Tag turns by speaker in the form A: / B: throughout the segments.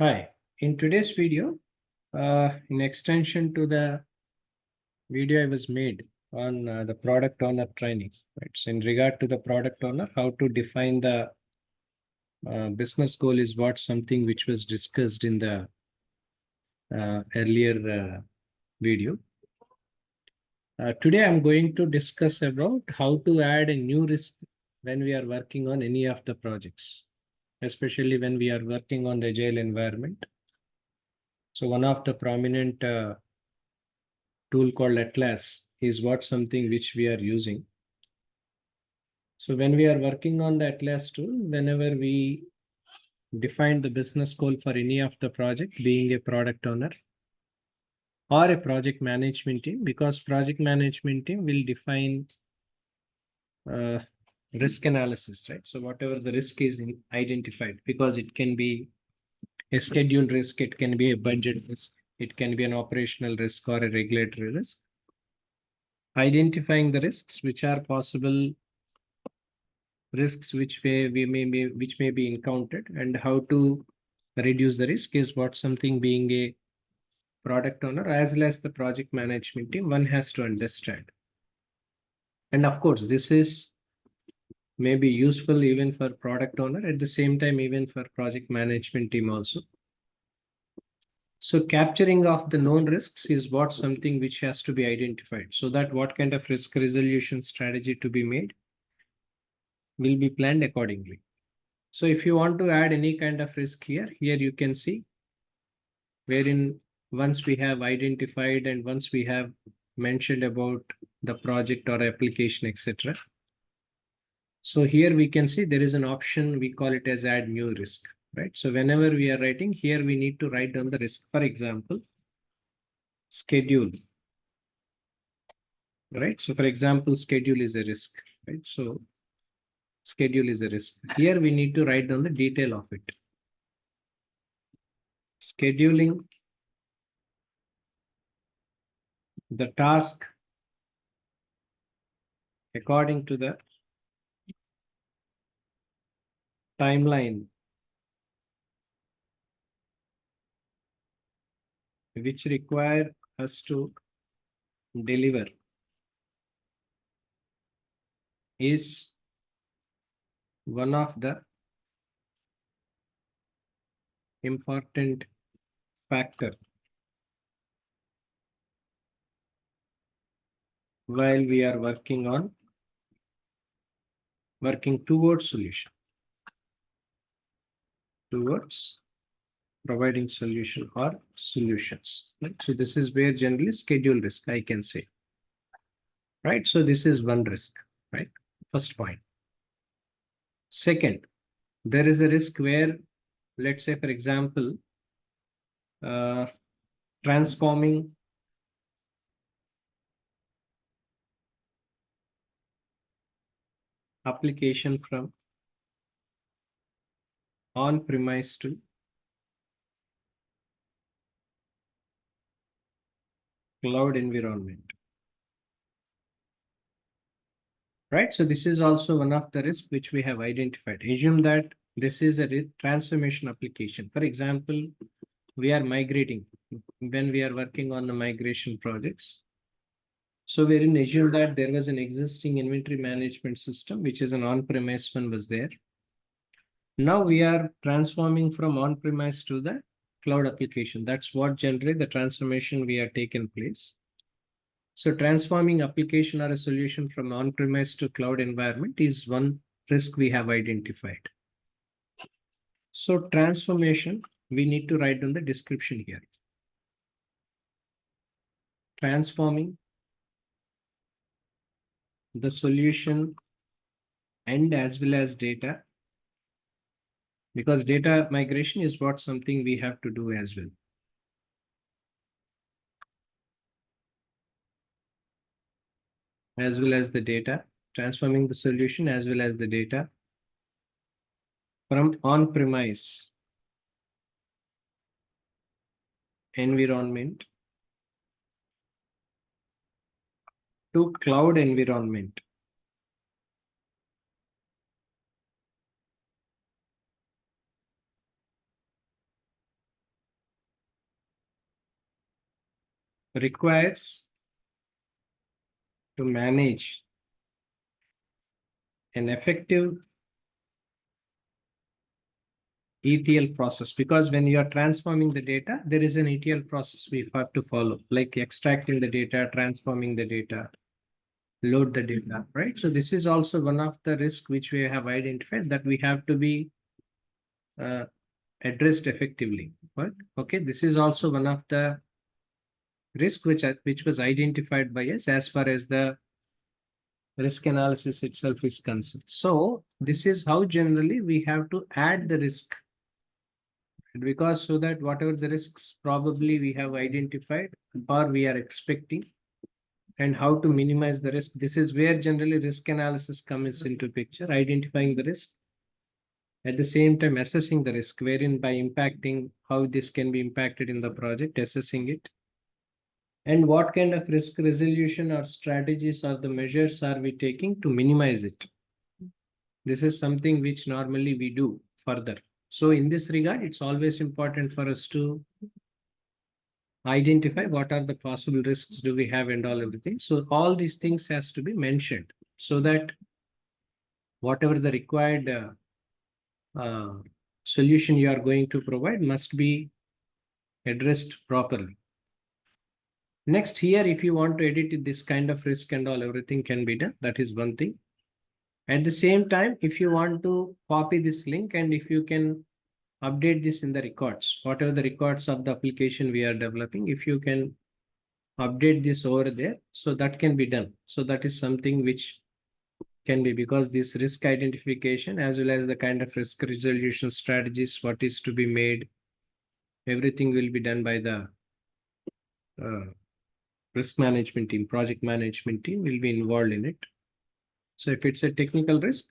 A: Hi, in today's video, in extension to the video I was made on the product owner training, right? So in regard to the product owner, how to define the business goal is what something which was discussed in the earlier video. Today I'm going to discuss about how to add a new risk when we are working on any of the projects, especially when we are working on the agile environment. So one of the prominent tool called Atlas is what something which we are using. So when we are working on the Atlas tool, whenever we define the business goal for any of the project, being a product owner or a project management team, because project management team will define uh, risk analysis, right? So whatever the risk is identified, because it can be a schedule risk, it can be a budget risk, it can be an operational risk or a regulatory risk. Identifying the risks which are possible risks which may be encountered and how to reduce the risk is what something being a product owner as well as the project management team one has to understand. And of course, this is maybe useful even for product owner, at the same time even for project management team also. So capturing of the known risks is what something which has to be identified, so that what kind of risk resolution strategy to be made will be planned accordingly. So if you want to add any kind of risk here you can see wherein once we have identified and once we have mentioned about the project or application, etc. So here we can see there is an option, we call it as add new risk, right? So whenever we are writing here, we need to write down the risk. For example, schedule, right? So for example, schedule is a risk, right? So schedule is a risk. Here we need to write down the detail of it. Scheduling the task according to the timeline which require us to deliver is one of the important factor while we are working towards providing solution or solutions, right? So this is where generally schedule risk I can say, right? So this is one risk, right? First point. Second, there is a risk where, let's say for example, transforming application from on-premise to cloud environment, right? So this is also one of the risks which we have identified. Assume that this is a transformation application. For example, we are migrating when we are working on the migration projects. So we're in assume that there was an existing inventory management system, which is an on-premise one was there. Now we are transforming from on-premise to the cloud application. That's what generally the transformation we are taken place. So transforming application or a solution from on-premise to cloud environment is one risk we have identified. So transformation, we need to write down the description here. Transforming the solution and as well as data, because data migration is what something we have to do as well. As well as the data, transforming the solution as well as the data from on-premise environment to cloud environment. requires to manage an effective ETL process, because when you are transforming the data, there is an ETL process we have to follow, like extracting the data, transforming the data, load the data, right? So this is also one of the risks which we have identified that we have to be uh, addressed effectively. Right? Okay, this is also one of the risk which was identified by us as far as the risk analysis itself is concerned. So this is how generally we have to add the risk, because so that whatever the risks probably we have identified or we are expecting, and how to minimize the risk. This is where generally risk analysis comes into picture, identifying the risk, at the same time assessing the risk, wherein by impacting how this can be impacted in the project, assessing it, and what kind of risk resolution or strategies or the measures are we taking to minimize it. This is something which normally we do further. So in this regard, it's always important for us to identify what are the possible risks do we have and all everything. So all these things has to be mentioned so that whatever the required uh, solution you are going to provide must be addressed properly. Next here, if you want to edit it, this kind of risk and all everything can be done. That is one thing. At the same time, if you want to copy this link and if you can update this in the records, whatever the records of the application we are developing, if you can update this over there, so that can be done. So that is something which can be, because this risk identification as well as the kind of risk resolution strategies, what is to be made, everything will be done by the uh, risk management team, project management team will be involved in it. So if it's a technical risk,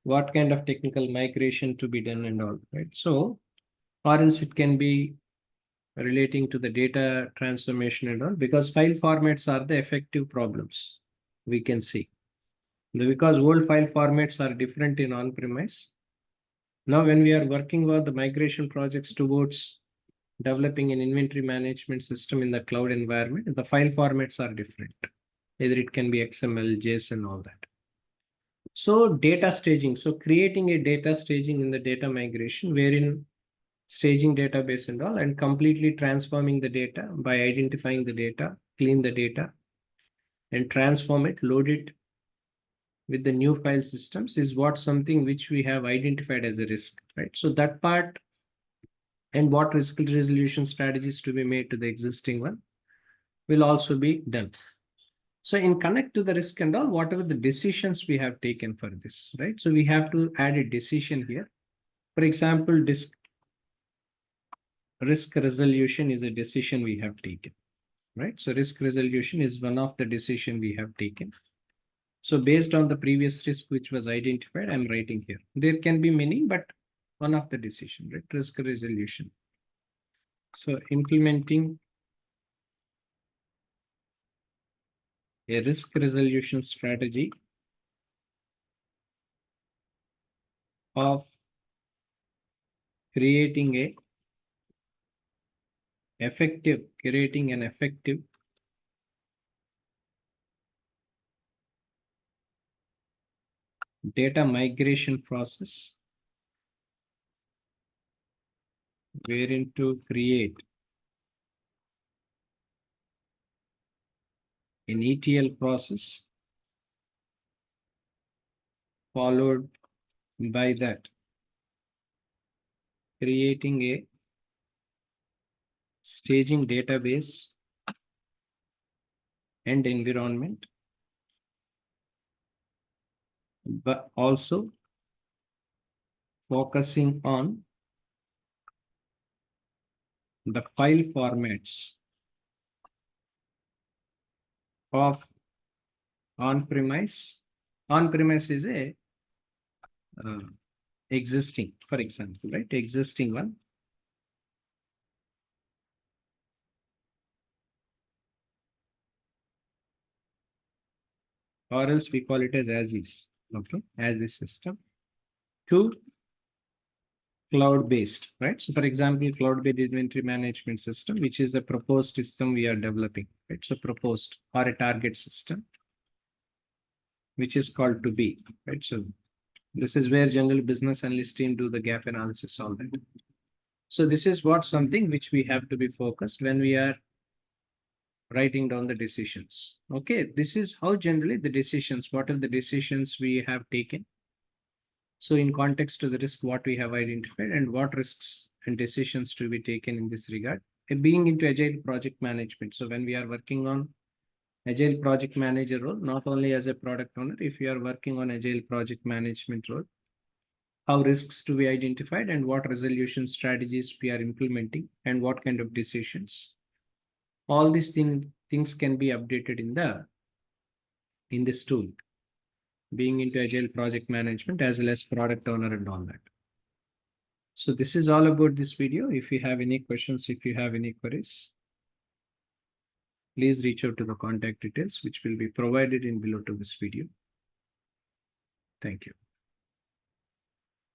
A: what kind of technical migration to be done and all, right? So, or else it can be relating to the data transformation and all, because file formats are the effective problems we can see. Because old file formats are different in on-premise. Now, when we are working with the migration projects towards developing an inventory management system in the cloud environment, the file formats are different. Either it can be XML, JSON, all that. So data staging. So creating a data staging in the data migration, wherein staging database and all, and completely transforming the data by identifying the data, clean the data, and transform it, load it with the new file systems is what something which we have identified as a risk, right? So that part, and what risk resolution strategies to be made to the existing one will also be done. So in connect to the risk and all, whatever the decisions we have taken for this, right? So we have to add a decision here. For example, risk resolution is a decision we have taken, right? So risk resolution is one of the decision we have taken. So based on the previous risk which was identified, I'm writing here. There can be many, but one of the decision, right? Risk resolution. So implementing a risk resolution strategy of creating an effective data migration process, wherein to create an ETL process, followed by that creating a staging database and environment, but also focusing on the file formats of on-premise. On-premise is a uh, existing, for example, right? Existing one. Or else we call it as is, okay? As is system. To cloud-based, right? So for example, cloud-based inventory management system, which is a proposed system we are developing, right? So proposed or a target system, which is called to be, right? So this is where general business analyst team do the gap analysis, all that. So this is what something which we have to be focused when we are writing down the decisions. Okay, this is how generally the decisions, what are the decisions we have taken. So in context to the risk, what we have identified and what risks and decisions to be taken in this regard. And being into agile project management. So when we are working on agile project manager role, not only as a product owner, if you are working on agile project management role, how risks to be identified and what resolution strategies we are implementing and what kind of decisions. All these things can be updated in this tool, being into agile project management as well as product owner and all that. So this is all about this video. If you have any questions, if you have any queries, please reach out to the contact details which will be provided in below to this video. Thank you.